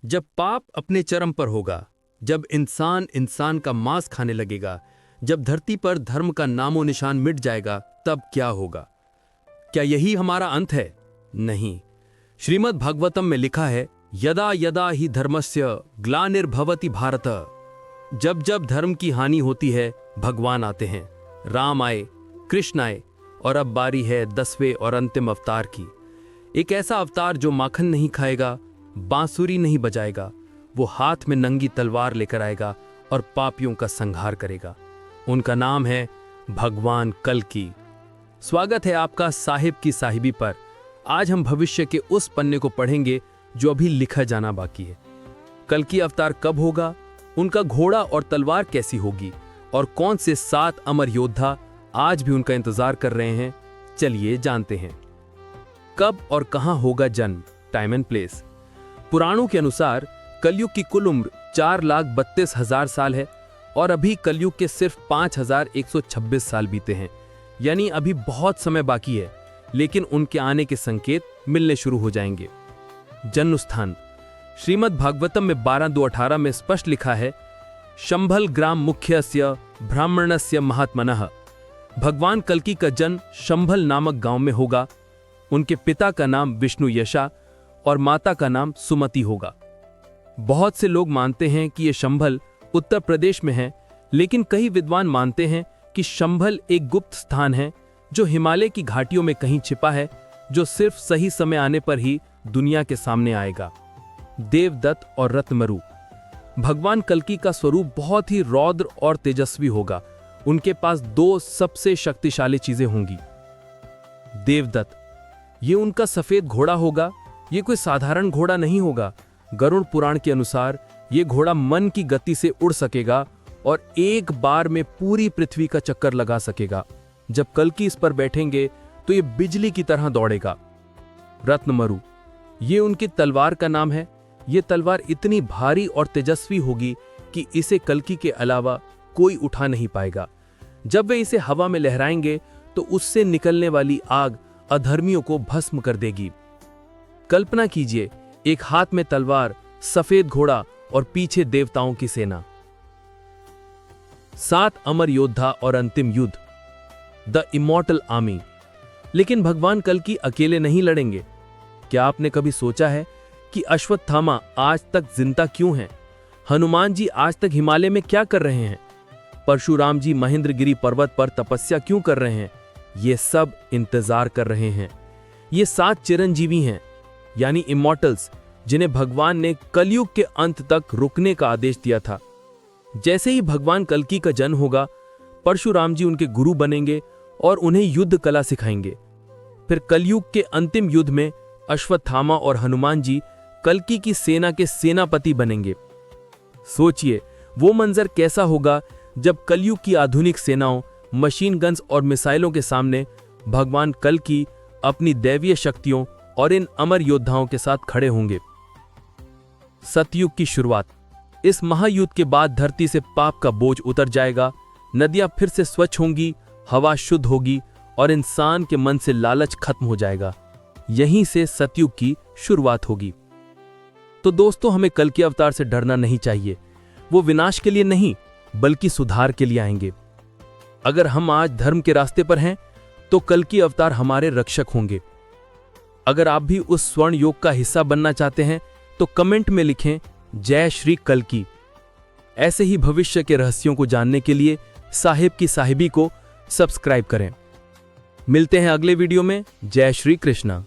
जब पाप अपने चरम पर होगा, जब इंसान इंसान का मांस खाने लगेगा, जब धरती पर धर्म का नामो निशान मिट जाएगा, तब क्या होगा? क्या यही हमारा अंत है? नहीं। श्रीमद् भागवतम में लिखा है, यदा यदा ही धर्मस्य ग्लानिर्भवति भारत। जब जब धर्म की हानि होती है, भगवान आते हैं। राम आए, कृष्ण आए, और अब बारी है 10वें और अंतिम अवतार की। एक ऐसा अवतार जो माखन नहीं खाएगा, बांसुरी नहीं बजाएगा, वो हाथ में नंगी तलवार लेकर आएगा और पापियों का संहार करेगा। उनका नाम है भगवान कल्कि। स्वागत है आपका साहिब की साहिबी पर। आज हम भविष्य के उस पन्ने को पढ़ेंगे जो अभी लिखा जाना बाकी है। कल्कि अवतार कब होगा, उनका घोड़ा और तलवार कैसी होगी, और कौन से 7 अमर योद्धा आज भी उनका इंतजार कर रहे हैं, चलिए जानते हैं। कब और कहां होगा जन्म, टाइम एंड प्लेस। पुराणों के अनुसार कलयुग की कुल उम्र 4,32,000 साल है और अभी कलयुग के सिर्फ 5,126 साल बीते हैं, यानी अभी बहुत समय बाकी है, लेकिन उनके आने के संकेत मिलने शुरू हो जाएंगे। जन्म स्थान श्रीमद् भागवतम में 12:2-18 में स्पष्ट लिखा है, शंभल ग्राम मुख्यस्य ब्राह्मणस्य महात्मनः। भगवान कल्कि का जन्म शंभल नामक गांव में होगा। उनके पिता का नाम विष्णु यशा और माता का नाम सुमति होगा। बहुत से लोग मानते हैं कि यह शंभल उत्तर प्रदेश में है, लेकिन कई विद्वान मानते हैं कि शंभल एक गुप्त स्थान है जो हिमालय की घाटियों में कहीं छिपा है, जो सिर्फ सही समय आने पर ही दुनिया के सामने आएगा। देवदत्त और रत्नमरु। भगवान कल्कि का स्वरूप बहुत ही रौद्र और तेजस्वी होगा। उनके पास 2 सबसे शक्तिशाली चीजें होंगी। देवदत्त, ये उनका सफेद घोड़ा होगा। ये कोई साधारण घोड़ा नहीं होगा। गरुड़ पुराण के अनुसार ये घोड़ा मन की गति से उड़ सकेगा और एक बार में पूरी पृथ्वी का चक्कर लगा सकेगा। जब कल्कि इस पर बैठेंगे तो ये बिजली की तरह दौड़ेगा। रत्नमरु, ये उनकी तलवार का नाम है। ये तलवार इतनी भारी और तेजस्वी होगी कि इसे कल्कि के अलावा कोई उठा नहीं पाएगा। जब वे इसे हवा में लहराएंगे तो उससे निकलने वाली आग अधर्मियों को भस्म कर देगी। कल्पना कीजिए, एक हाथ में तलवार, सफेद घोड़ा और पीछे देवताओं की सेना। 7 अमर योद्धा और अंतिम युद्ध, द इमॉर्टल आर्मी। लेकिन भगवान कल्कि अकेले नहीं लड़ेंगे। क्या आपने कभी सोचा है कि अश्वत्थामा आज तक जिंदा क्यों हैं? हनुमान जी आज तक हिमालय में क्या कर रहे हैं? परशुराम जी महेंद्रगिरी पर्वत पर तपस्या क्यों कर रहे हैं? ये सब इंतजार कर रहे हैं। ये 7 चिरंजीवी हैं, यानी इमॉर्टल्स, जिन्हें भगवान ने कलयुग के अंत तक रुकने का आदेश दिया था। जैसे ही भगवान कल्कि का जन्म होगा, परशुराम जी उनके गुरु बनेंगे और उन्हें युद्ध कला सिखाएंगे। फिर कलयुग के अंतिम युद्ध में अश्वत्थामा और हनुमान जी कल्कि की सेना के सेनापति बनेंगे। सोचिए, वो मंजर कैसा होगा जब कलयुग की आधुनिक सेनाओं, मशीन गन्स और मिसाइलों के सामने भगवान कल्कि अपनी दैवीय शक्तियों और इन अमर योद्धाओं के साथ खड़े होंगे। सतयुग की शुरुआत। इस महायुद्ध के बाद धरती से पाप का बोझ उतर जाएगा, नदियां फिर से स्वच्छ होंगी, हवा शुद्ध होगी और इंसान के मन से लालच खत्म हो जाएगा। यहीं से सतयुग की शुरुआत होगी। तो दोस्तों, हमें कल्कि अवतार से डरना नहीं चाहिए। वो विनाश के लिए नहीं, बल्कि सुधार के लिए आएंगे। अगर हम आज धर्म के रास्ते पर हैं, तो कल्कि अवतार हमारे रक्षक होंगे। अगर आप भी उस स्वर्ण योग का हिस्सा बनना चाहते हैं, तो कमेंट में लिखें, जय श्री कल्कि। ऐसे ही भविष्य के रहस्यों को जानने के लिए साहिब की साहिबी को सब्सक्राइब करें। मिलते हैं अगले वीडियो में। जय श्री कृष्णा।